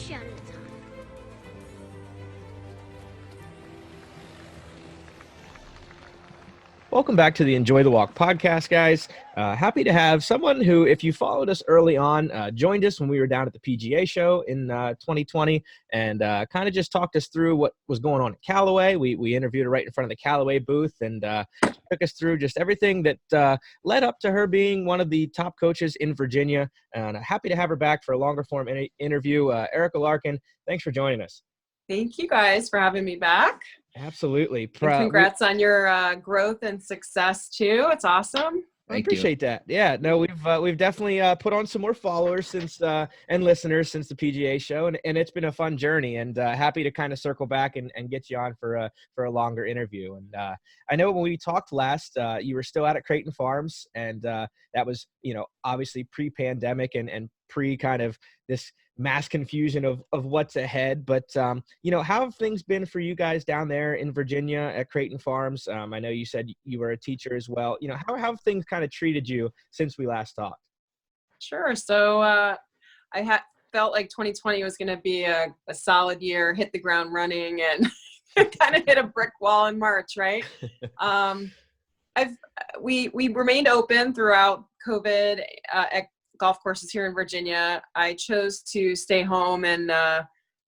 Jonathan. Welcome back to the Enjoy the Walk podcast, guys. Happy to have someone who, if you followed us early on, joined us when we were down at the PGA show in 2020 and kind of just talked us through what was going on at Callaway. We interviewed her right in front of the Callaway booth and took us through just everything that led up to her being one of the top coaches in Virginia. And happy to have her back for a longer form interview. Erika Larkin, thanks for joining us. Thank you guys for having me back. Absolutely. And congrats on your growth and success too. It's awesome. I appreciate that. Yeah, no, we've definitely put on some more followers since and listeners since the PGA show, and it's been a fun journey. And happy to kind of circle back and get you on for a longer interview. And I know when we talked last, you were still out at Creighton Farms, and that was obviously pre-pandemic and pre kind of this mass confusion of what's ahead. But how have things been for you guys down there in Virginia at Creighton Farms? I know you said you were a teacher as well. How have things kind of treated you since we last talked? Sure. So I felt like 2020 was going to be a solid year, hit the ground running, and kind of hit a brick wall in March, right? We remained open throughout COVID at golf courses here in Virginia. I chose to stay home and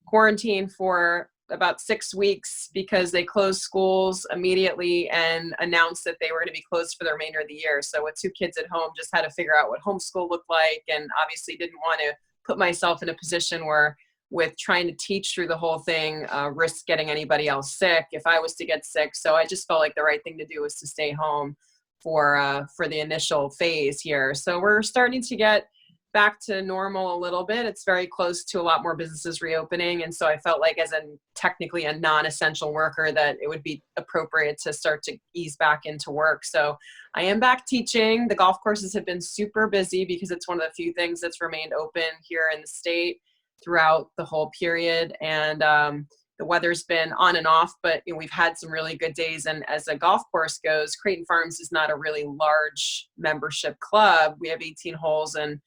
quarantine for about 6 weeks because they closed schools immediately and announced that they were going to be closed for the remainder of the year. So with 2 kids at home, just had to figure out what homeschool looked like, and obviously didn't want to put myself in a position where with trying to teach through the whole thing, risk getting anybody else sick if I was to get sick. So I just felt like the right thing to do was to stay home for the initial phase here. So we're starting to get back to normal a little bit. It's very close to a lot more businesses reopening. And so I felt like as technically a non-essential worker that it would be appropriate to start to ease back into work. So I am back teaching. The golf courses have been super busy because it's one of the few things that's remained open here in the state throughout the whole period. And the weather's been on and off, but we've had some really good days. And as a golf course goes, Creighton Farms is not a really large membership club. We have 18 holes and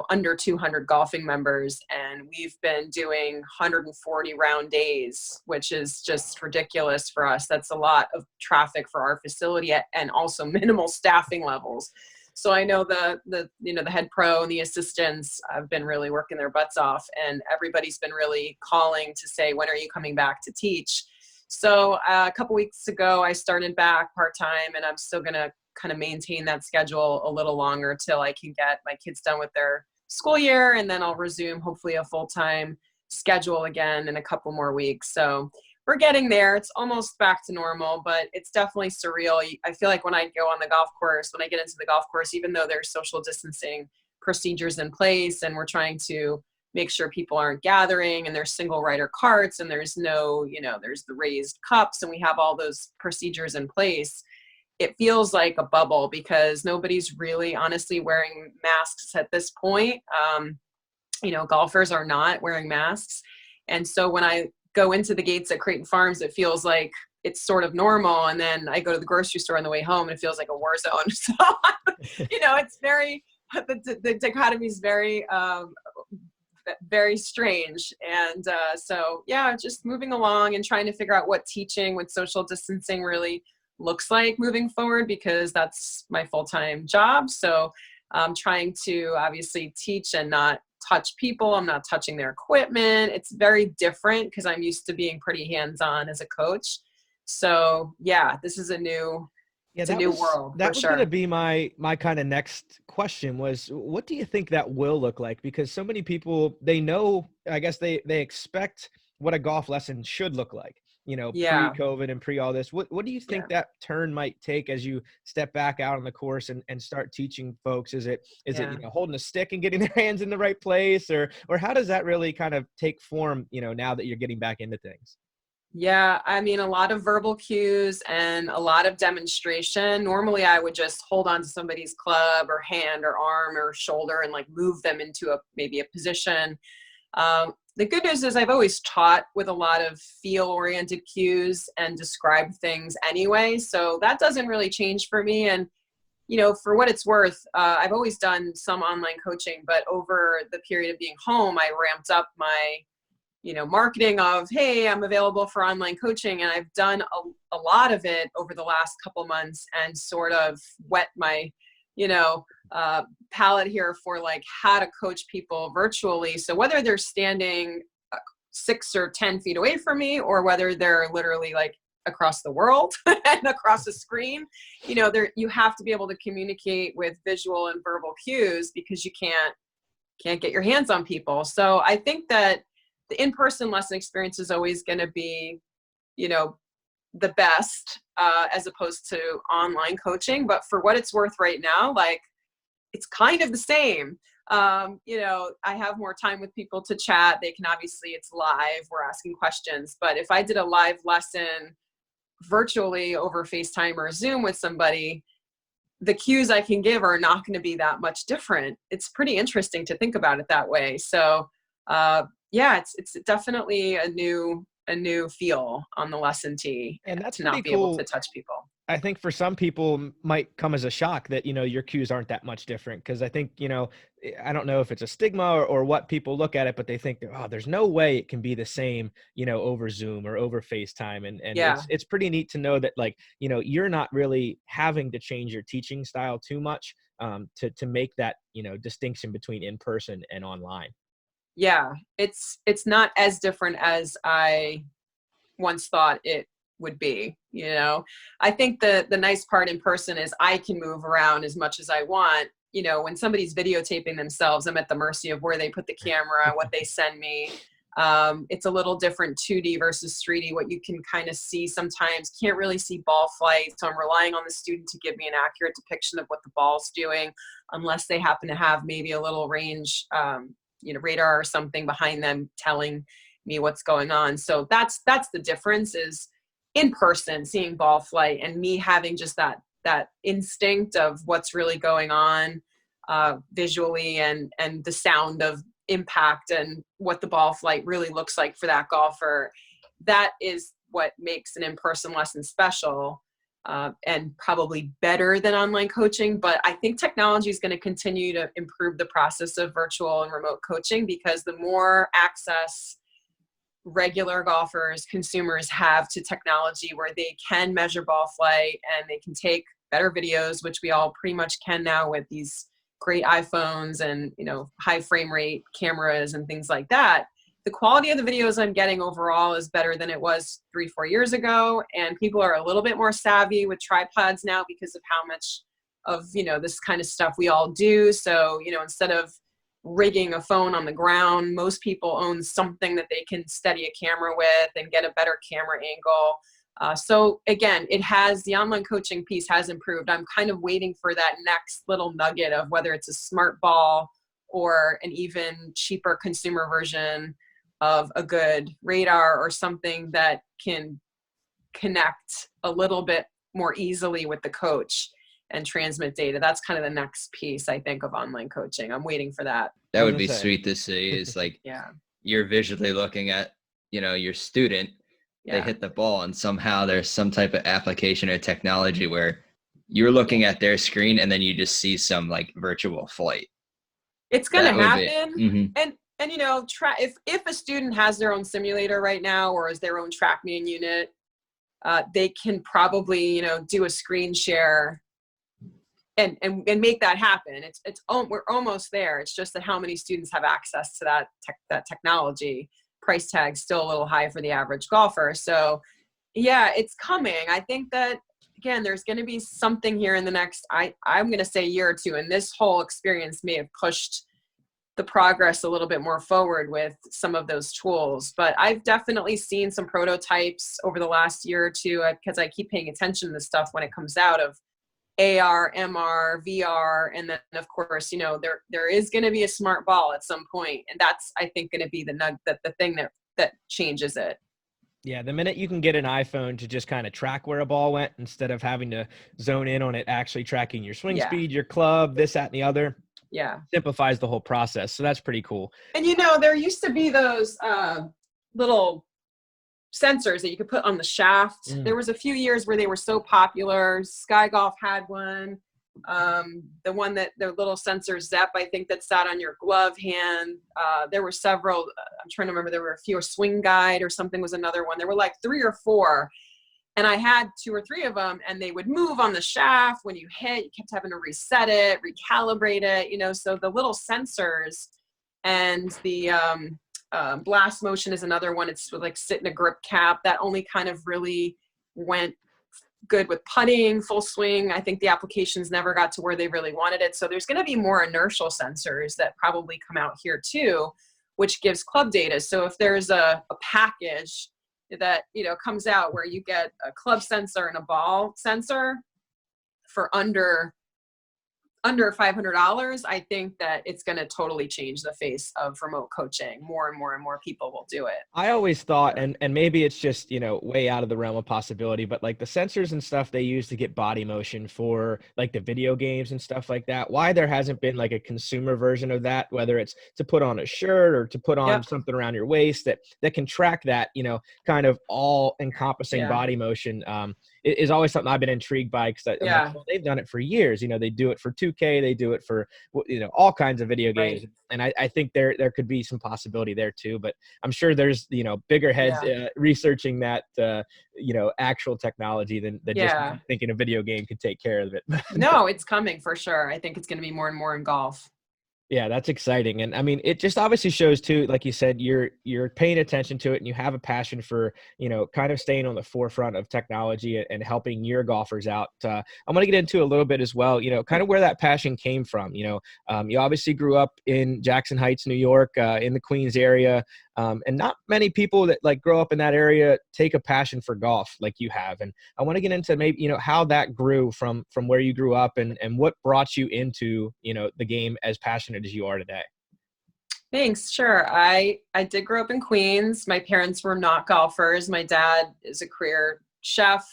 under 200 golfing members, and we've been doing 140 round days, which is just ridiculous for us. That's a lot of traffic for our facility and also minimal staffing levels. So I know the head pro and the assistants have been really working their butts off, and everybody's been really calling to say, when are you coming back to teach? So a couple weeks ago, I started back part-time, and I'm still going to kind of maintain that schedule a little longer till I can get my kids done with their school year, and then I'll resume hopefully a full-time schedule again in a couple more weeks. So we're getting there. It's almost back to normal, but it's definitely surreal. I feel like when I go on the golf course, when I get into the golf course, even though there's social distancing procedures in place and we're trying to make sure people aren't gathering, and there's single rider carts, and there's no, there's the raised cups, and we have all those procedures in place, it feels like a bubble because nobody's really honestly wearing masks at this point. Golfers are not wearing masks. And so when I go into the gates at Creighton Farms, it feels like it's sort of normal. And then I go to the grocery store on the way home and it feels like a war zone. So, it's very, the dichotomy is very, very strange. And just moving along and trying to figure out what teaching with social distancing really looks like moving forward, because that's my full-time job. So I'm trying to obviously teach and not touch people. I'm not touching their equipment. It's very different because I'm used to being pretty hands-on as a coach. So this is a new world. That was going to be my kind of next question was, what do you think that will look like? Because so many people, they know, I guess they expect what a golf lesson should look like, pre-COVID and pre all this. What do you think that turn might take as you step back out on the course and start teaching folks? Is it holding a stick and getting their hands in the right place, or how does that really kind of take form, now that you're getting back into things? Yeah, I mean, a lot of verbal cues and a lot of demonstration. Normally I would just hold on to somebody's club or hand or arm or shoulder and move them into maybe a position. The good news is I've always taught with a lot of feel-oriented cues and described things anyway, so that doesn't really change for me. And for what it's worth, I've always done some online coaching, but over the period of being home, I ramped up my, marketing of, hey, I'm available for online coaching. And I've done a lot of it over the last couple months and sort of wet my, palette here for like how to coach people virtually. So whether they're standing 6 or 10 feet away from me, or whether they're literally like across the world and across a screen, you have to be able to communicate with visual and verbal cues, because you can't get your hands on people. So I think that the in-person lesson experience is always going to be, the best, as opposed to online coaching. But for what it's worth right now, like, it's kind of the same. I have more time with people to chat. They can, obviously, it's live, we're asking questions. But if I did a live lesson virtually over FaceTime or Zoom with somebody, the cues I can give are not going to be that much different. It's pretty interesting to think about it that way. So, it's definitely a new feel on the lesson tee, And that's to pretty not be cool. able to touch people. I think for some people might come as a shock that, your cues aren't that much different. Cause I think, I don't know if it's a stigma or what people look at it, but they think that, oh, there's no way it can be the same, over Zoom or over FaceTime. And Yeah. it's pretty neat to know that, like, you're not really having to change your teaching style too much to make that, distinction between in person and online. Yeah. It's not as different as I once thought it would be. I think the nice part in person is I can move around as much as I want. When somebody's videotaping themselves, I'm at the mercy of where they put the camera, what they send me. It's a little different 2D versus 3D. What you can kind of see sometimes, can't really see ball flight. So I'm relying on the student to give me an accurate depiction of what the ball's doing, unless they happen to have maybe a little range, radar or something behind them telling me what's going on. So that's the difference, is in person seeing ball flight and me having just that instinct of what's really going on visually, and the sound of impact and what the ball flight really looks like for that golfer. That is what makes an in-person lesson special, and probably better than online coaching. But I think technology is going to continue to improve the process of virtual and remote coaching, because the more access regular golfers, consumers have to technology, where they can measure ball flight and they can take better videos, which we all pretty much can now with these great iPhones and, high frame rate cameras and things like that. The quality of the videos I'm getting overall is better than it was 3-4 years ago. And people are a little bit more savvy with tripods now, because of how much of, this kind of stuff we all do. So, instead of rigging a phone on the ground, most people own something that they can steady a camera with and get a better camera angle. So again, the online coaching piece has improved. I'm kind of waiting for that next little nugget of whether it's a smart ball or an even cheaper consumer version of a good radar, or something that can connect a little bit more easily with the coach and transmit data. That's kind of the next piece, I think, of online coaching. I'm waiting for that. That would be sweet to see, is like, yeah, you're visually looking at, your student, they hit the ball, and somehow there's some type of application or technology where you're looking at their screen and then you just see some like virtual flight. It's going to happen. And if a student has their own simulator right now, or is their own TrackMan unit, they can probably, do a screen share and make that happen. We're almost there. It's just that how many students have access to that technology. Price tag's still a little high for the average golfer. So yeah, it's coming. I think that, again, there's going to be something here in the next, I'm going to say, year or two. And this whole experience may have pushed the progress a little bit more forward with some of those tools. But I've definitely seen some prototypes over the last year or two, because I keep paying attention to this stuff when it comes out, of AR, MR, VR, and then of course, there is going to be a smart ball at some point, and that's, I think, going to be the thing that changes it. Yeah, the minute you can get an iPhone to just kind of track where a ball went, instead of having to zone in on it actually tracking your swing speed, your club, this, that, and the other, simplifies the whole process. So that's pretty cool. And there used to be those little sensors that you could put on the shaft. There was a few years where they were so popular. Sky Golf had one. the one that the little sensor Zep, I think that sat on your glove hand. There were several, I'm trying to remember, there were a few, Swing Guide or something was another one. There were like 3 or 4. And I had 2 or 3 of them, and they would move on the shaft. When you hit, you kept having to reset it, recalibrate it, you know, so the little sensors and the blast motion is another one. It's like sit in a grip cap. That only kind of really went good with putting, full swing. I think the applications never got to where they really wanted it. So there's going to be more inertial sensors that probably come out here too, which gives club data. So if there's a package that, you know, comes out where you get a club sensor and a ball sensor for under $500, I think that it's going to totally change the face of remote coaching. More and more and more people will do it. I always thought, and maybe it's just, you know, way out of the realm of possibility, but like the sensors and stuff they use to get body motion for like the video games and stuff like that, why there hasn't been like a consumer version of that, whether it's to put on a shirt or to put on something around your waist that can track that, you know, kind of all encompassing body motion, is always something I've been intrigued by, because like, well, they've done it for years. You know, they do it for 2K, they do it for, you know, all kinds of video games. Right. And I think there could be some possibility there too, but I'm sure there's, you know, bigger heads researching that, you know, actual technology than just thinking a video game could take care of it. No, it's coming for sure. I think it's going to be more and more in golf. Yeah, that's exciting. And I mean, it just obviously shows too, like you said, you're paying attention to it and you have a passion for, you know, kind of staying on the forefront of technology and helping your golfers out. I want to get into a little bit as well, you know, kind of where that passion came from. You know, you obviously grew up in Jackson Heights, New York, in the Queens area. And not many people that like grow up in that area take a passion for golf like you have. And I want to get into maybe, you know, how that grew from where you grew up and what brought you into, you know, the game as passionate as you are today. Thanks. Sure. I did grow up in Queens. My parents were not golfers. My dad is a career chef,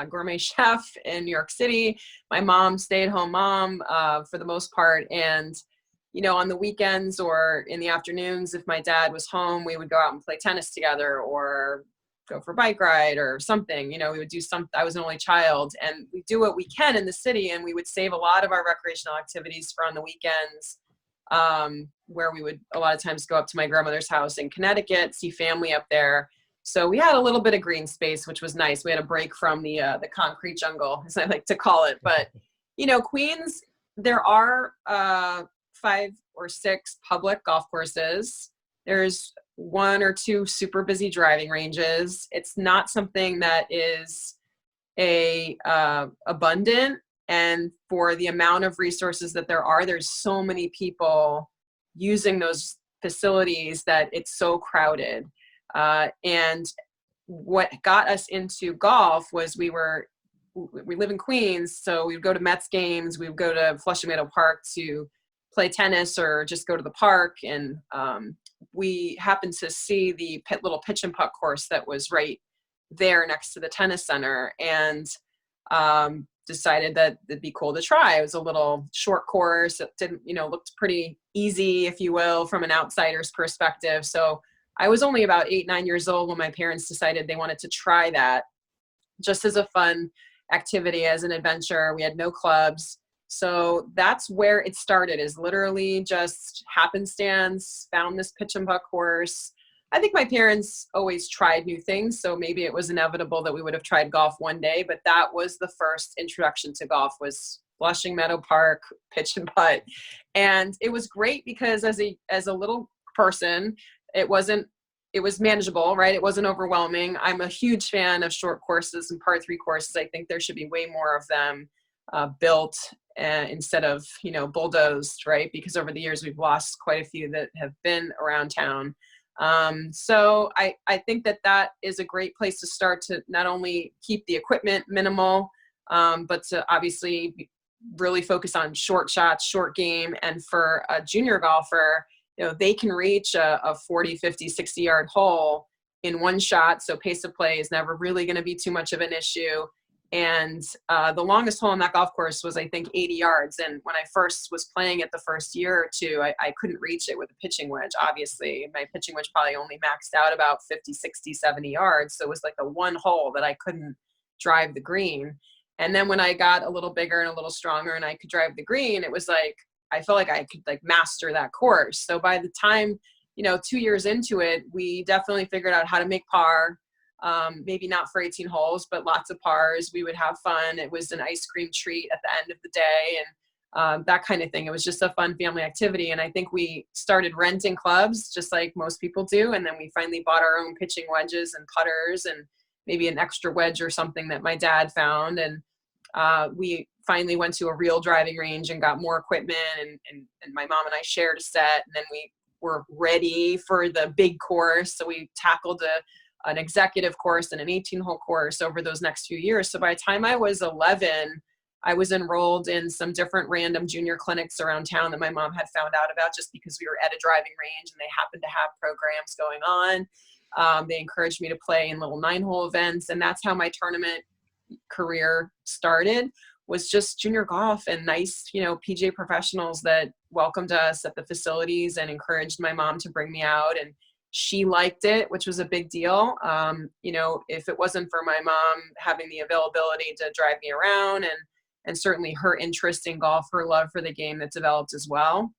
gourmet chef in New York City. My mom, stay-at-home mom, for the most part. And you know, on the weekends or in the afternoons, if my dad was home, we would go out and play tennis together or go for a bike ride or something. You know, we would do something. I was an only child, and we do what we can in the city, and we would save a lot of our recreational activities for on the weekends, where we would a lot of times go up to my grandmother's house in Connecticut, see family up there. So we had a little bit of green space, which was nice. We had a break from the concrete jungle, as I like to call it. But you know, Queens, there are 5 or 6 public golf courses. There's 1 or 2 super busy driving ranges. It's not something that is abundant, and for the amount of resources that there are, there's so many people using those facilities that it's so crowded. And what got us into golf was we live in Queens, so we would go to Mets games, we would go to Flushing Meadow Park to play tennis or just go to the park. And we happened to see the little pitch and putt course that was right there next to the tennis center, and decided that it'd be cool to try. It was a little short course. It didn't, you know, looked pretty easy, if you will, from an outsider's perspective. So I was only about 8, 9 years old when my parents decided they wanted to try that just as a fun activity, as an adventure. We had no clubs. So that's where it started, is literally just happenstance, found this pitch and putt course. I think my parents always tried new things, so maybe it was inevitable that we would have tried golf one day, but that was the first introduction to golf, was Flushing Meadow Park, pitch and putt. And it was great because as a little person, it was manageable, right? It wasn't overwhelming. I'm a huge fan of short courses and par 3 courses. I think there should be way more of them built instead of, you know, bulldozed, right? Because over the years we've lost quite a few that have been around town. So I think that is a great place to start, to not only keep the equipment minimal, but to obviously really focus on short shots, short game. And for a junior golfer, you know, they can reach a 40, 50, 60 yard hole in one shot. So pace of play is never really going to be too much of an issue. And the longest hole on that golf course was, I think, 80 yards. And when I first was playing it the first year or two, I couldn't reach it with a pitching wedge. Obviously, my pitching wedge probably only maxed out about 50, 60, 70 yards. So it was like the one hole that I couldn't drive the green. And then when I got a little bigger and a little stronger and I could drive the green, it was like, I felt like I could like master that course. So by the time, 2 years into it, we definitely figured out how to make par. Maybe not for 18 holes, but lots of pars. We would have fun. It was an ice cream treat at the end of the day and that kind of thing. It was just a fun family activity. And I think we started renting clubs just like most people do. And then we finally bought our own pitching wedges and putters and maybe an extra wedge or something that my dad found. And we finally went to a real driving range and got more equipment and my mom and I shared a set, and then we were ready for the big course. So we tackled an executive course and an 18-hole course over those next few years. So by the time I was 11, I was enrolled in some different random junior clinics around town that my mom had found out about just because we were at a driving range and they happened to have programs going on. They encouraged me to play in little 9-hole events, and that's how my tournament career started, was just junior golf and nice, PGA professionals that welcomed us at the facilities and encouraged my mom to bring me out. And she liked it, which was a big deal. If it wasn't for my mom having the availability to drive me around and certainly her interest in golf, her love for the game that developed as well.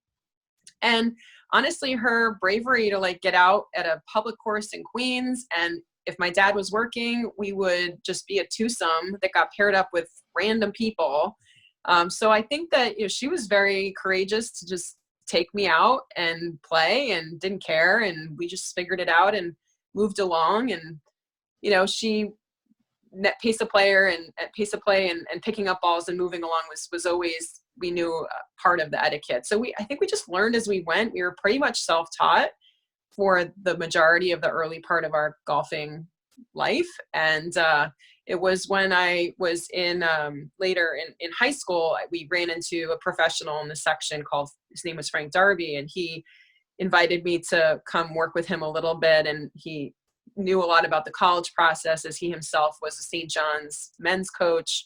And honestly, her bravery to like get out at a public course in Queens. And if my dad was working, we would just be a twosome that got paired up with random people. So I think that she was very courageous to just take me out and play and didn't care. And we just figured it out and moved along. And, she net pace of play and picking up balls and moving along was always, we knew, part of the etiquette. So I think we just learned as we went. We were pretty much self-taught for the majority of the early part of our golfing life. And it was when I was later in high school, we ran into a professional in the section his name was Frank Darby, and he invited me to come work with him a little bit. And he knew a lot about the college process, as he himself was a St. John's men's coach.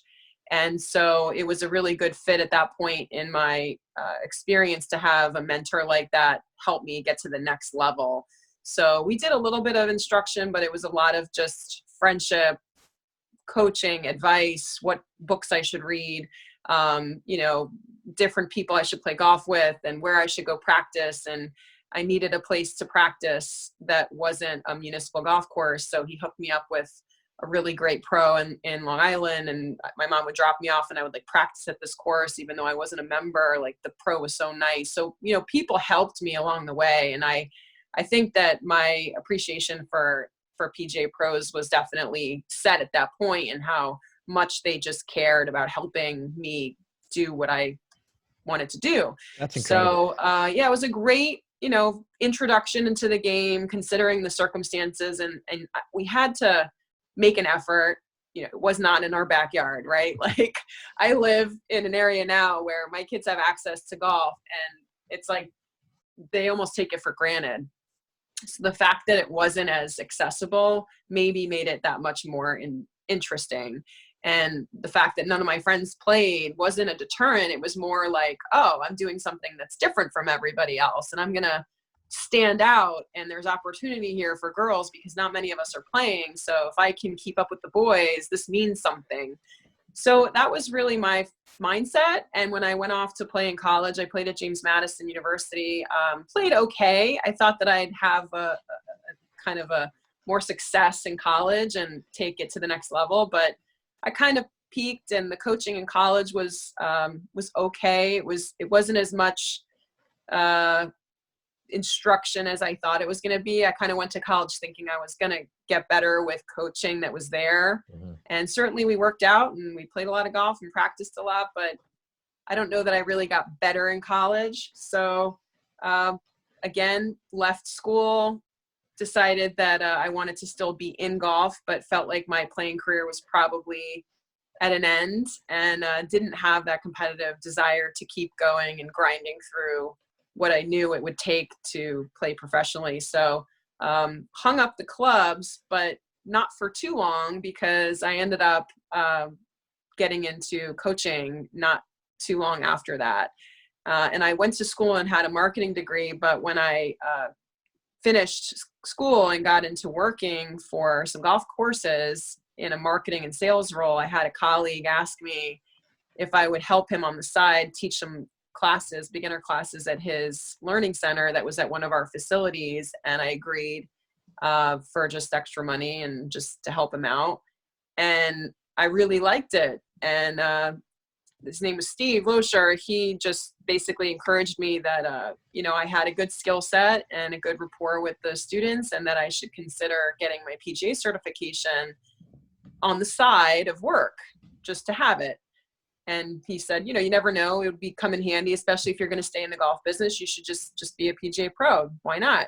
And so it was a really good fit at that point in my experience to have a mentor like that help me get to the next level. So we did a little bit of instruction, but it was a lot of just friendship, coaching, advice, what books I should read, different people I should play golf with and where I should go practice. And I needed a place to practice that wasn't a municipal golf course. So he hooked me up with a really great pro in Long Island, and my mom would drop me off and I would like practice at this course, even though I wasn't a member. Like the pro was so nice. So, people helped me along the way. And I think that my appreciation for PGA pros was definitely set at that point, and how much they just cared about helping me do what I wanted to do. That's incredible. So, it was a great, introduction into the game, considering the circumstances, and we had to make an effort. It was not in our backyard, right? Like I live in an area now where my kids have access to golf, and it's like they almost take it for granted. So the fact that it wasn't as accessible maybe made it that much more interesting. And the fact that none of my friends played wasn't a deterrent. It was more like, oh, I'm doing something that's different from everybody else, and I'm going to stand out, and there's opportunity here for girls because not many of us are playing. So if I can keep up with the boys, this means something. So that was really my mindset. And when I went off to play in college, I played at James Madison University, played okay. I thought that I'd have a kind of a more success in college and take it to the next level, but I kind of peaked, and the coaching in college was okay. It wasn't as much instruction as I thought it was going to be. I kind of went to college thinking I was going to get better with coaching that was there. Mm-hmm. And certainly we worked out and we played a lot of golf and practiced a lot, but I don't know that I really got better in college. So again, left school, decided that I wanted to still be in golf, but felt like my playing career was probably at an end, and didn't have that competitive desire to keep going and grinding through what I knew it would take to play professionally. So hung up the clubs, but not for too long, because I ended up getting into coaching not too long after that. And I went to school and had a marketing degree, but when I finished school and got into working for some golf courses in a marketing and sales role, I had a colleague ask me if I would help him on the side, teach him classes, beginner classes at his learning center that was at one of our facilities. And I agreed for just extra money and just to help him out. And I really liked it. And his name was Steve Loescher. He just basically encouraged me that, I had a good skill set and a good rapport with the students, and that I should consider getting my PGA certification on the side of work just to have it. And he said, you never know, it would come in handy, especially if you're going to stay in the golf business. You should just be a PGA pro. Why not?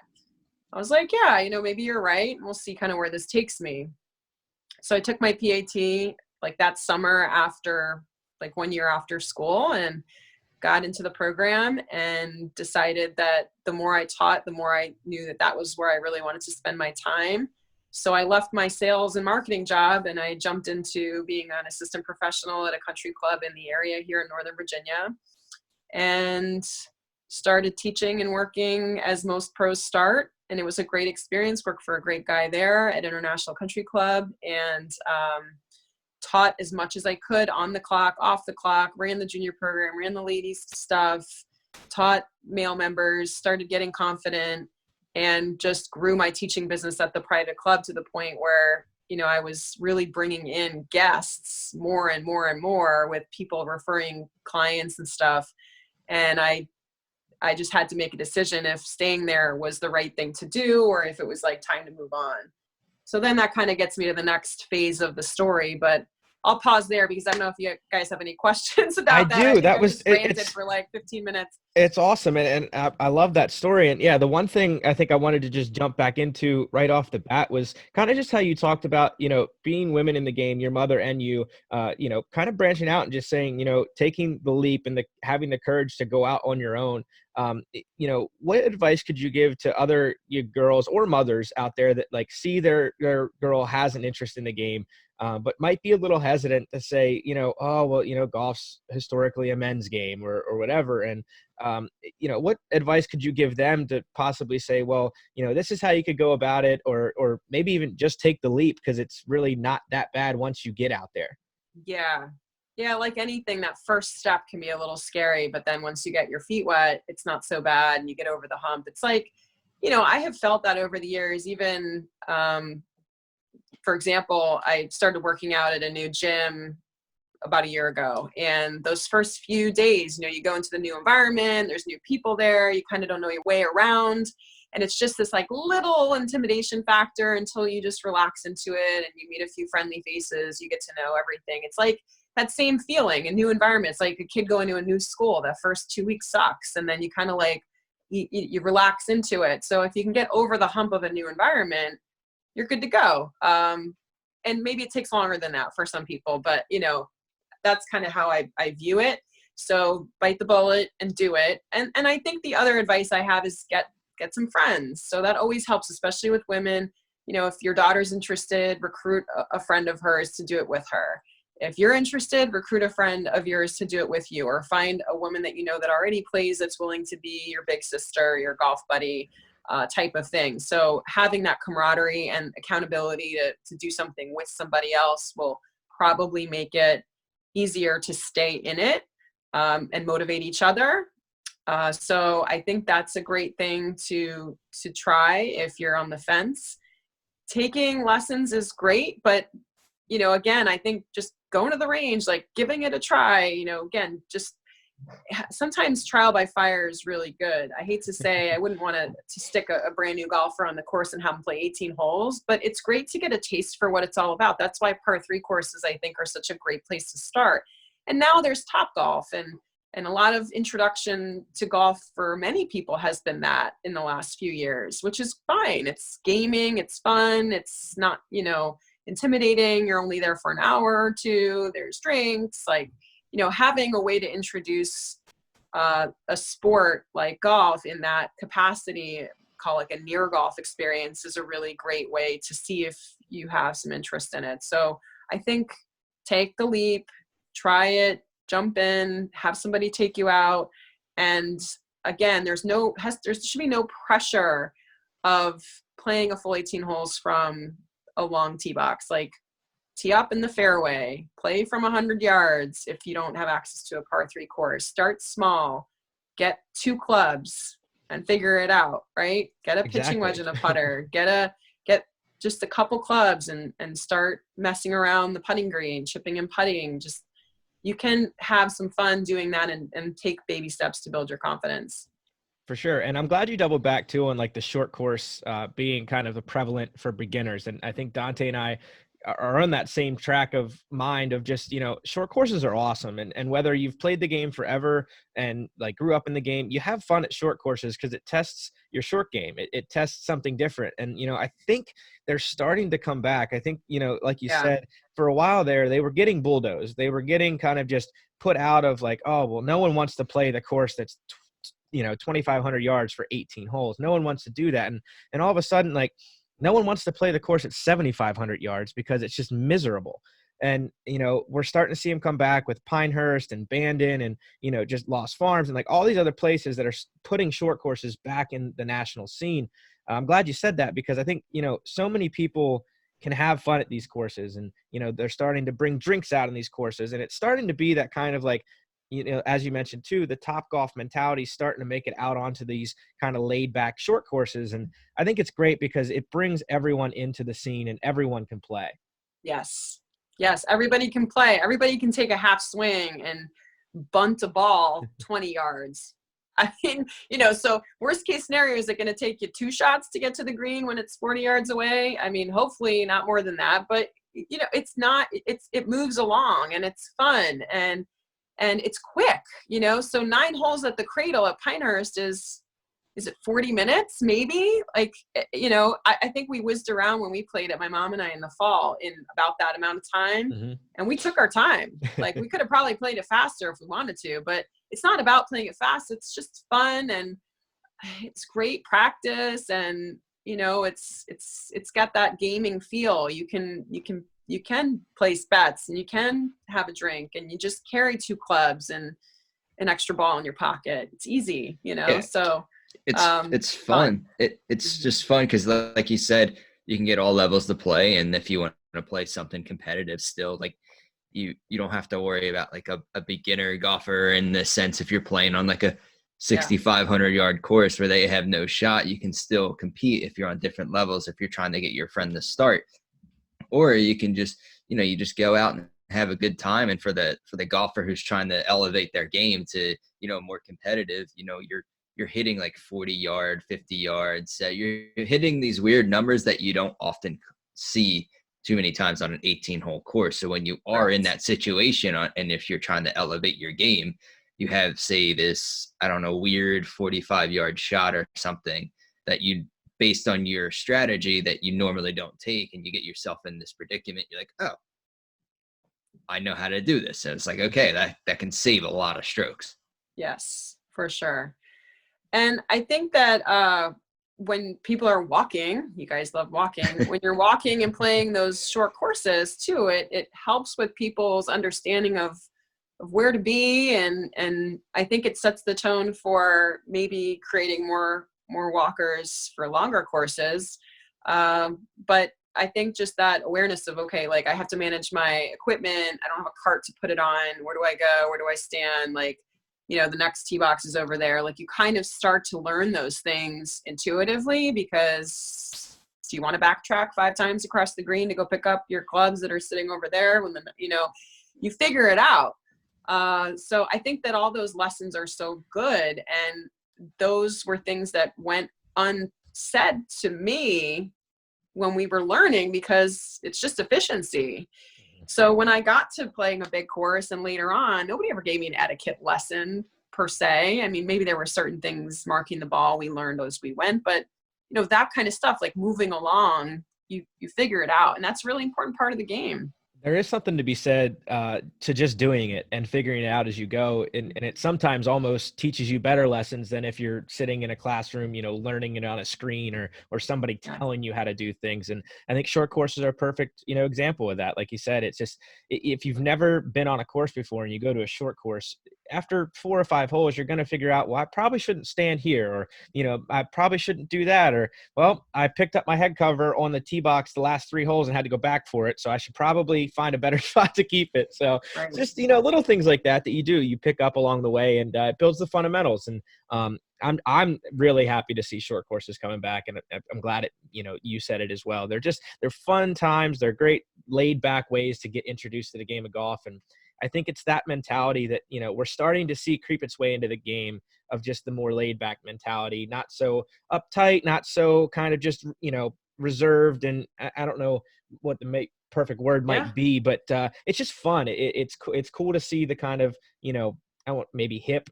I was like, yeah, maybe you're right. We'll see kind of where this takes me. So I took my PAT like that summer after, like 1 year after school, and got into the program and decided that the more I taught, the more I knew that that was where I really wanted to spend my time. So I left my sales and marketing job and I jumped into being an assistant professional at a country club in the area here in Northern Virginia, and started teaching and working as most pros start. And it was a great experience. Worked for a great guy there at International Country Club, and taught as much as I could on the clock, off the clock, ran the junior program, ran the ladies stuff, taught male members, started getting confident, and just grew my teaching business at the private club to the point where, I was really bringing in guests more and more and more, with people referring clients and stuff. And I just had to make a decision if staying there was the right thing to do, or if it was like time to move on. So then that kind of gets me to the next phase of the story, but I'll pause there because I don't know if you guys have any questions about that. I do. That was ranted for like 15 minutes. It's awesome. And I love that story. And yeah, the one thing I think I wanted to just jump back into right off the bat was kind of just how you talked about, being women in the game, your mother and you, kind of branching out and just saying, taking the leap and having the courage to go out on your own. What advice could you give to other girls or mothers out there that like see their girl has an interest in the game, but might be a little hesitant to say, golf's historically a men's game or whatever. And, what advice could you give them to possibly say, well, this is how you could go about it, or maybe even just take the leap because it's really not that bad once you get out there? Yeah. Yeah. Like anything, that first step can be a little scary, but then once you get your feet wet, it's not so bad and you get over the hump. It's like, I have felt that over the years, even, for example, I started working out at a new gym about a year ago. And those first few days, you go into the new environment, there's new people there, you kind of don't know your way around. And it's just this like little intimidation factor until you just relax into it and you meet a few friendly faces, you get to know everything. It's like that same feeling, a new environment. It's like a kid going to a new school. That first 2 weeks sucks. And then you kind of like, you relax into it. So if you can get over the hump of a new environment, you're good to go. And maybe it takes longer than that for some people, but that's kind of how I view it. So bite the bullet and do it. And I think the other advice I have is get some friends. So that always helps, especially with women. If your daughter's interested, recruit a friend of hers to do it with her. If you're interested, recruit a friend of yours to do it with you, or find a woman that that already plays that's willing to be your big sister, your golf buddy, type of thing. So having that camaraderie and accountability to do something with somebody else will probably make it easier to stay in it, and motivate each other. So I think that's a great thing to try if you're on the fence. Taking lessons is great, but again, I think just going to the range, like giving it a try, again, just sometimes trial by fire is really good. I hate to say, I wouldn't want to stick a brand new golfer on the course and have them play 18 holes, but it's great to get a taste for what it's all about. That's why par 3 courses, I think, are such a great place to start. And now there's Topgolf, and a lot of introduction to golf for many people has been that in the last few years, which is fine. It's gaming, it's fun, it's not, intimidating. You're only there for an hour or two. There's drinks, like, having a way to introduce a sport like golf in that capacity, call it a near golf experience, is a really great way to see if you have some interest in it. So I think take the leap, try it, jump in, have somebody take you out. And again, there should be no pressure of playing a full 18 holes from a long tee box. Like, tee up in the fairway, play from 100 yards. If you don't have access to a par 3 course, start small, get 2 clubs and figure it out, right? Get a pitching wedge and a putter, get just a couple clubs and start messing around the putting green, chipping and putting. Just, you can have some fun doing that and take baby steps to build your confidence. For sure. And I'm glad you doubled back too on like the short course being kind of the prevalent for beginners. And I think Dante and I are on that same track of mind of just, short courses are awesome. And whether you've played the game forever and like grew up in the game, you have fun at short courses because it tests your short game. It tests something different. And, I think they're starting to come back. I think, like you said, for a while there, they were getting bulldozed. They were getting kind of just put out of like, oh, well, no one wants to play the course that's 2,500 yards for 18 holes. No one wants to do that. And all of a sudden, like, no one wants to play the course at 7,500 yards because it's just miserable. And, we're starting to see them come back with Pinehurst and Bandon and, just Lost Farms and like all these other places that are putting short courses back in the national scene. I'm glad you said that because I think, so many people can have fun at these courses and, they're starting to bring drinks out in these courses. And it's starting to be that kind of like, as you mentioned too, the Top Golf mentality is starting to make it out onto these kind of laid back short courses. And I think it's great because it brings everyone into the scene and everyone can play. Yes. Everybody can play. Everybody can take a half swing and bunt a ball 20 yards. I mean, so worst case scenario, is it going to take you 2 shots to get to the green when it's 40 yards away? I mean, hopefully not more than that, but it's not, it moves along and it's fun and it's quick, so 9 holes at the Cradle at Pinehurst is it 40 minutes? Maybe like, I think we whizzed around when we played it, my mom and I in the fall in about that amount of time. Mm-hmm. And we took our time. Like we could have probably played it faster if we wanted to, but it's not about playing it fast. It's just fun and it's great practice. And, it's got that gaming feel. You can place bets and you can have a drink and you just carry 2 clubs and an extra ball in your pocket. It's easy, so it's fun. It's just fun because like you said, you can get all levels to play. And if you want to play something competitive still, like you don't have to worry about like a beginner golfer in the sense if you're playing on like a 6,500 yard course where they have no shot, you can still compete if you're on different levels, if you're trying to get your friend to start. Or you can just, you just go out and have a good time. And for the golfer who's trying to elevate their game to, more competitive, you're hitting like 40 yard, 50 yards. You're hitting these weird numbers that you don't often see too many times on an 18-hole course. So when you are in that situation, and if you're trying to elevate your game, you have, say, this, I don't know, weird 45-yard shot or something that you, based on your strategy that you normally don't take, and you get yourself in this predicament. You're like, oh, I know how to do this. And it's like, okay, that can save a lot of strokes. Yes, for sure. And I think that when people are walking, you guys love walking, when you're walking and playing those short courses too, it helps with people's understanding of where to be. And I think it sets the tone for maybe creating more walkers for longer courses. But I think just that awareness of, okay, like I have to manage my equipment. I don't have a cart to put it on. Where do I go? Where do I stand? Like, the next tee box is over there. Like you kind of start to learn those things intuitively, because do you want to backtrack 5 times across the green to go pick up your clubs that are sitting over there when you figure it out. So I think that all those lessons are so good. And those were things that went unsaid to me when we were learning, because it's just efficiency. So when I got to playing a big course and later on, nobody ever gave me an etiquette lesson per se. I mean, maybe there were certain things marking the ball we learned as we went, but that kind of stuff, like moving along, you figure it out. And that's a really important part of the game. There is something to be said to just doing it and figuring it out as you go. And it sometimes almost teaches you better lessons than if you're sitting in a classroom, learning it on a screen or somebody telling you how to do things. And I think short courses are a perfect, example of that. Like you said, it's just, if you've never been on a course before and you go to a short course, after 4 or 5 holes, you're going to figure out, well, I probably shouldn't stand here, or, I probably shouldn't do that. Or, well, I picked up my head cover on the tee box the last 3 holes and had to go back for it. So I should probably find a better spot to keep it. So Right. just, little things like that you pick up along the way, and it builds the fundamentals. And I'm really happy to see short courses coming back. And I'm glad you said it as well. They're fun times. They're great laid back ways to get introduced to the game of golf. And I think it's that mentality that, we're starting to see creep its way into the game, of just the more laid back mentality, not so uptight, not so kind of just, reserved. And I don't know what the perfect word might be, but it's just fun. It's cool to see the kind of, I want maybe hip,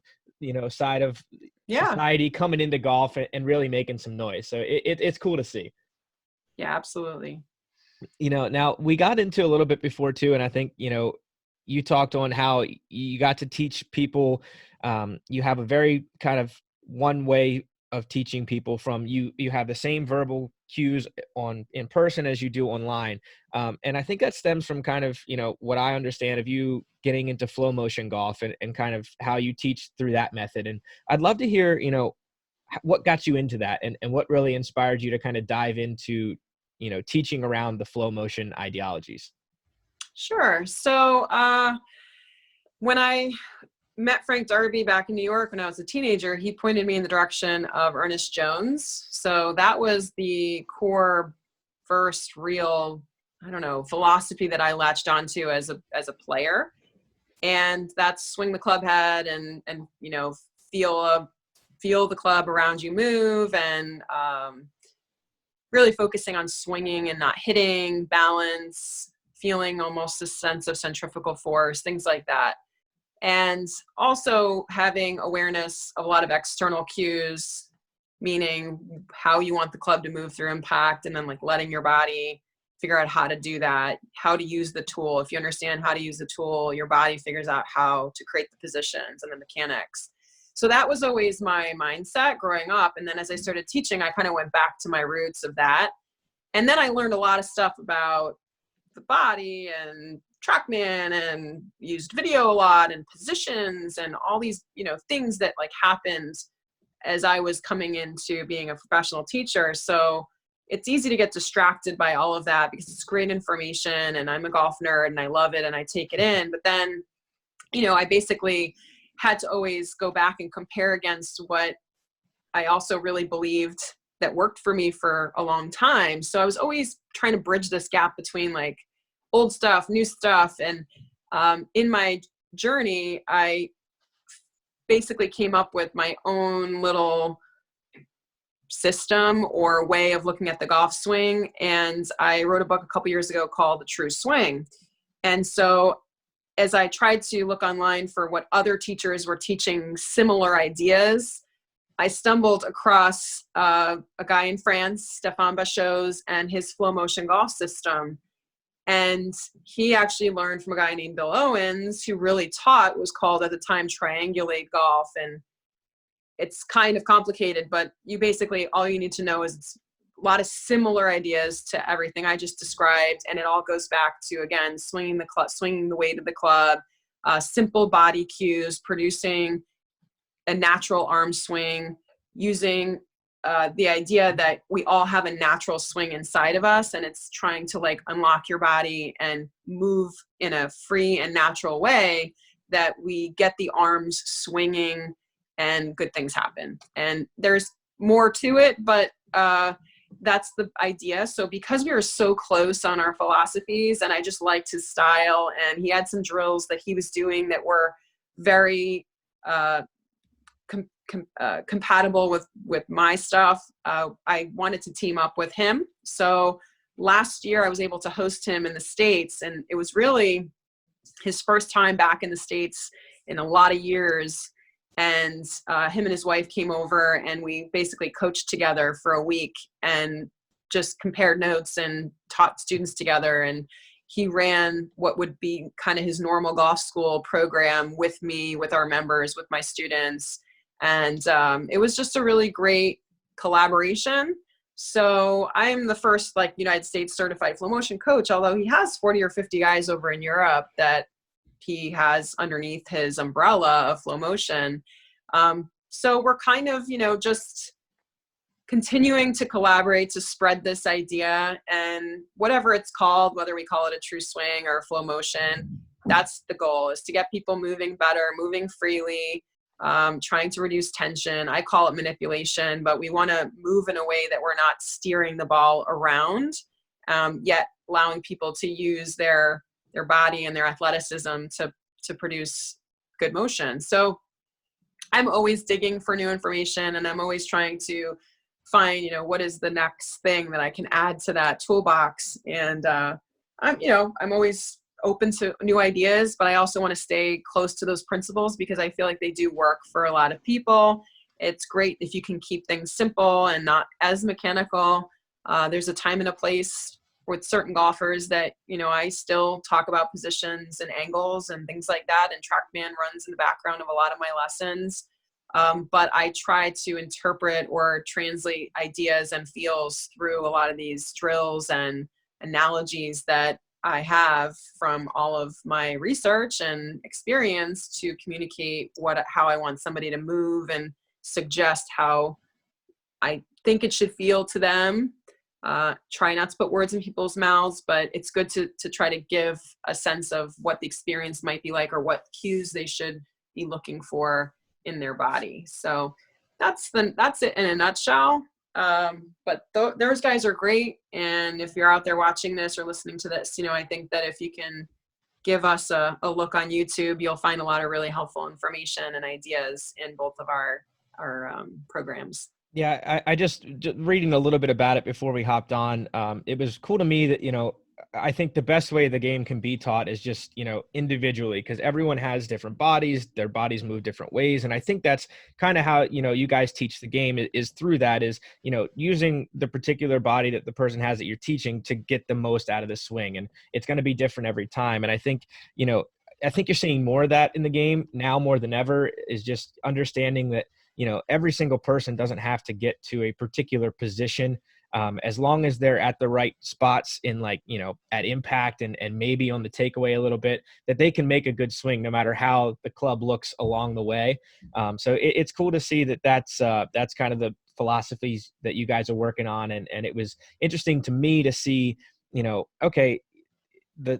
side of society coming into golf and really making some noise. So it's cool to see. Yeah, absolutely. Now we got into a little bit before too, and I think, you talked on how you got to teach people. You have a very kind of one way of teaching people. From you have the same verbal cues in person as you do online. And I think that stems from kind of, what I understand of you getting into flow motion golf, and kind of how you teach through that method. And I'd love to hear, what got you into that, and what really inspired you to kind of dive into, teaching around the flow motion ideologies. Sure. So when I met Frank Darby back in New York when I was a teenager, he pointed me in the direction of Ernest Jones. So that was the core first real, philosophy that I latched onto as a player. And that's swing the club head and feel the club around you move, and really focusing on swinging and not hitting, balance, feeling almost a sense of centrifugal force, things like that. And also having awareness of a lot of external cues, meaning how you want the club to move through impact, and then like letting your body figure out how to do that, how to use the tool. If you understand how to use the tool, your body figures out how to create the positions and the mechanics. So that was always my mindset growing up. And then as I started teaching, I kind of went back to my roots of that. And then I learned a lot of stuff about the body and TrackMan, and used video a lot, and positions, and all these, things that like happened as I was coming into being a professional teacher. So it's easy to get distracted by all of that because it's great information, and I'm a golf nerd and I love it and I take it in. But then, I basically had to always go back and compare against what I also really believed that worked for me for a long time. So I was always trying to bridge this gap between like old stuff, new stuff. And in my journey, I basically came up with my own little system or way of looking at the golf swing. And I wrote a book a couple years ago called The True Swing. And so as I tried to look online for what other teachers were teaching similar ideas, I stumbled across a guy in France, Stéphane Bachot's, and his flow motion golf system. And he actually learned from a guy named Bill Owens, who really taught what was called at the time triangulate golf. And it's kind of complicated, but you basically, all you need to know is it's a lot of similar ideas to everything I just described. And it all goes back to, again, swinging the weight of the club, simple body cues, producing a natural arm swing, using the idea that we all have a natural swing inside of us, and it's trying to like unlock your body and move in a free and natural way that we get the arms swinging and good things happen. And there's more to it, but that's the idea. So because we were so close on our philosophies, and I just liked his style, and he had some drills that he was doing that were very compatible with my stuff, I wanted to team up with him. So last year I was able to host him in the States, and it was really his first time back in the States in a lot of years. And him and his wife came over, and we basically coached together for a week and just compared notes and taught students together. And he ran what would be kind of his normal golf school program with me, with our members, with my students. And it was just a really great collaboration. So I'm the first like United States certified flow motion coach, although he has 40 or 50 guys over in Europe that he has underneath his umbrella of Flow Motion. So we're kind of, just continuing to collaborate to spread this idea, and whatever it's called, whether we call it a true swing or Flow Motion, that's the goal, is to get people moving better, moving freely, trying to reduce tension. I call it manipulation, but we want to move in a way that we're not steering the ball around, yet allowing people to use their body and their athleticism to produce good motion. So I'm always digging for new information, and I'm always trying to find, what is the next thing that I can add to that toolbox. And I'm always open to new ideas, but I also want to stay close to those principles because I feel like they do work for a lot of people. It's great if you can keep things simple and not as mechanical. There's a time and a place with certain golfers that, I still talk about positions and angles and things like that. And TrackMan runs in the background of a lot of my lessons. But I try to interpret or translate ideas and feels through a lot of these drills and analogies that I have from all of my research and experience to communicate how I want somebody to move and suggest how I think it should feel to them. Try not to put words in people's mouths, but it's good to try to give a sense of what the experience might be like or what cues they should be looking for in their body. So that's it in a nutshell. But those guys are great. And if you're out there watching this or listening to this, I think that if you can give us a look on YouTube, you'll find a lot of really helpful information and ideas in both of our programs. Yeah, I just reading a little bit about it before we hopped on. It was cool to me that, I think the best way the game can be taught is just, individually, because everyone has different bodies, their bodies move different ways. And I think that's kind of how, you guys teach the game is through that is, using the particular body that the person has that you're teaching to get the most out of the swing. And it's going to be different every time. And I think, you're seeing more of that in the game now more than ever, is just understanding that, every single person doesn't have to get to a particular position. As long as they're at the right spots in at impact and maybe on the takeaway a little bit, that they can make a good swing no matter how the club looks along the way. So it's cool to see that's kind of the philosophies that you guys are working on. And it was interesting to me to see, okay,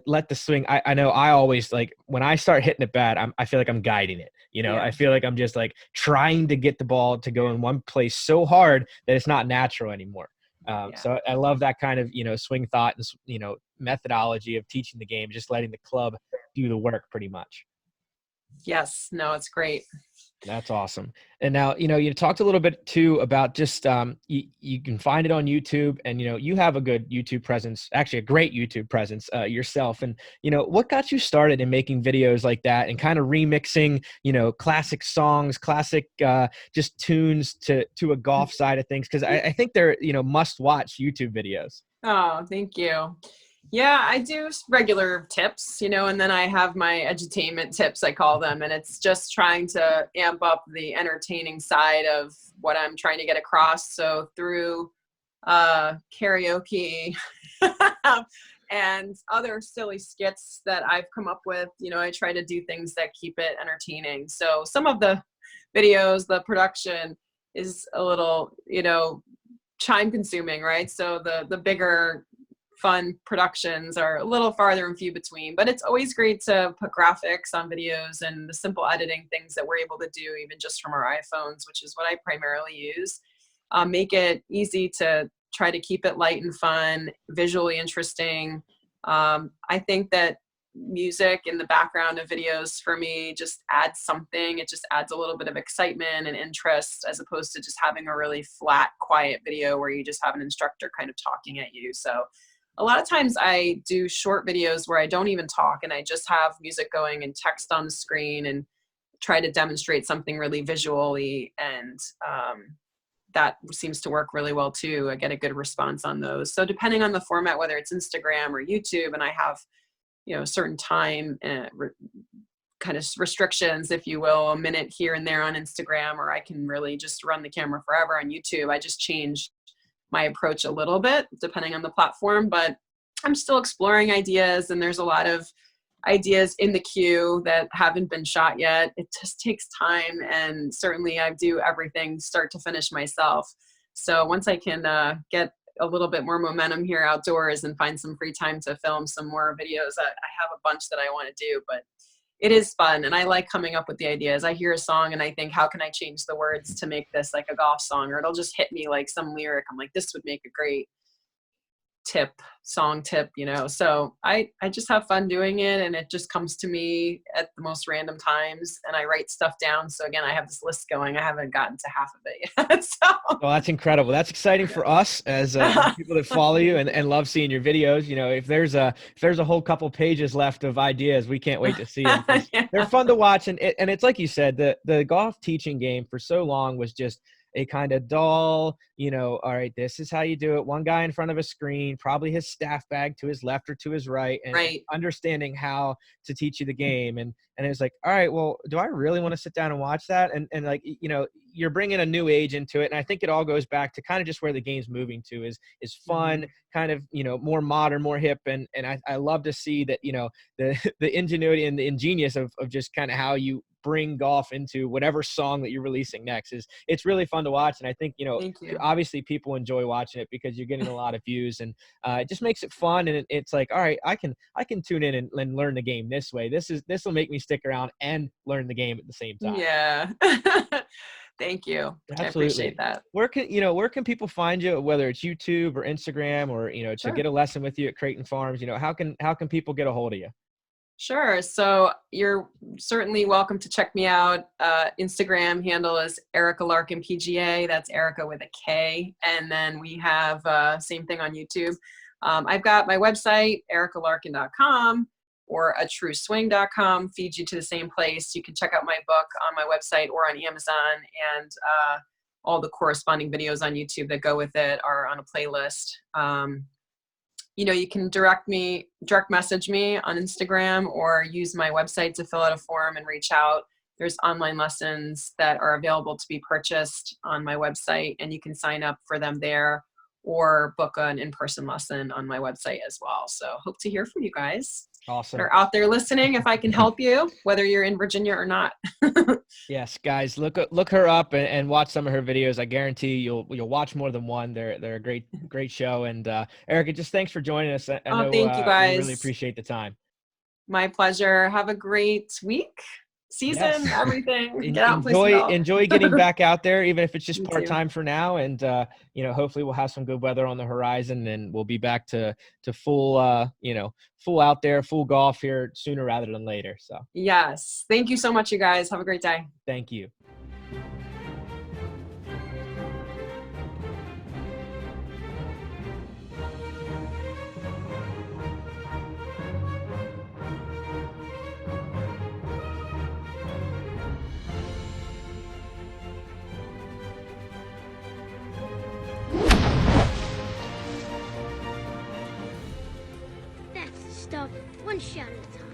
let the swing. I know I always when I start hitting it bad, I feel like I'm guiding it. Yeah. I feel like I'm just trying to get the ball to go in one place so hard that it's not natural anymore. So I love that kind of, swing thought and, methodology of teaching the game, just letting the club do the work pretty much. Yes. No, it's great. That's awesome. And now, you talked a little bit too about just, you can find it on YouTube and, you have a good YouTube presence, actually a great YouTube presence yourself. And, what got you started in making videos like that and kind of remixing, classic songs, classic just tunes to a golf side of things? Cause I think they're, must watch YouTube videos. Oh, thank you. Yeah, I do regular tips, and then I have my edutainment tips, I call them, and it's just trying to amp up the entertaining side of what I'm trying to get across. So through karaoke and other silly skits that I've come up with, I try to do things that keep it entertaining. So some of the videos, the production is a little, time consuming, right? So the bigger fun productions are a little farther and few between, but it's always great to put graphics on videos and the simple editing things that we're able to do even just from our iPhones, which is what I primarily use. Make it easy to try to keep it light and fun, visually interesting. I think that music in the background of videos for me just adds something. It just adds a little bit of excitement and interest as opposed to just having a really flat, quiet video where you just have an instructor kind of talking at you. So a lot of times I do short videos where I don't even talk and I just have music going and text on the screen and try to demonstrate something really visually. And that seems to work really well too. I get a good response on those. So depending on the format, whether it's Instagram or YouTube, and I have, certain time kind of restrictions, if you will, a minute here and there on Instagram, or I can really just run the camera forever on YouTube. I just change my approach a little bit depending on the platform, but I'm still exploring ideas, and there's a lot of ideas in the queue that haven't been shot yet. It just takes time, and certainly I do everything start to finish myself. So once I can get a little bit more momentum here outdoors and find some free time to film some more videos, I have a bunch that I want to do, but it is fun, and I like coming up with the ideas. I hear a song and I think, how can I change the words to make this like a golf song? Or it'll just hit me like some lyric. I'm like, this would make a great song tip, you know? So I just have fun doing it, and it just comes to me at the most random times, and I write stuff down. So again, I have this list going. I haven't gotten to half of it yet. So. Well, that's incredible. That's exciting for us as people that follow you and love seeing your videos. You know, if there's a whole couple pages left of ideas, we can't wait to see them. Yeah. They're fun to watch. And it's like you said, the golf teaching game for so long was just a kind of dull, you know, all right, this is how you do it. One guy in front of a screen, probably his staff bag to his left or to his right, and understanding how to teach you the game. And it's like, all right, well, do I really want to sit down and watch that? And like, you know, you're bringing a new age into it. And I think it all goes back to kind of just where the game's moving to is fun, kind of, you know, more modern, more hip. And I love to see that, you know, the ingenuity and the ingenious of just kind of how you bring golf into whatever song that you're releasing next. It's really fun to watch. And I think, you know, obviously people enjoy watching it because you're getting a lot of views, and it just makes it fun. And it's like, all right, I can tune in and learn the game this way. This will make me stick around and learn the game at the same time. Yeah. Thank you. Absolutely. I appreciate that. Where can people find you, whether it's YouTube or Instagram, or, you know, to get a lesson with you at Creighton Farms? You know, how can people get a hold of you? Sure. So you're certainly welcome to check me out. Instagram handle is Erika Larkin PGA. That's Erika with a K. And then we have same thing on YouTube. I've got my website, erikalarkin.com or atrueswing.com, feeds you to the same place. You can check out my book on my website or on Amazon, and all the corresponding videos on YouTube that go with it are on a playlist. You know, you can direct message me on Instagram or use my website to fill out a form and reach out. There's online lessons that are available to be purchased on my website, and you can sign up for them there or book an in-person lesson on my website as well. So hope to hear from you guys. Awesome. That are out there listening, if I can help you, whether you're in Virginia or not. Yes, guys, look her up and watch some of her videos. I guarantee you'll watch more than one. They're a great show. And Erika, just thanks for joining us. I know, thank you guys. We really appreciate the time. My pleasure. Have a great week, season, everything. Get out and enjoy getting back out there, even if it's just part-time for now. And you know, hopefully we'll have some good weather on the horizon, and we'll be back to full full out there, full golf here sooner rather than later. So yes, thank you so much, you guys. Have a great day. Thank you. That's the stuff. One shot at a time.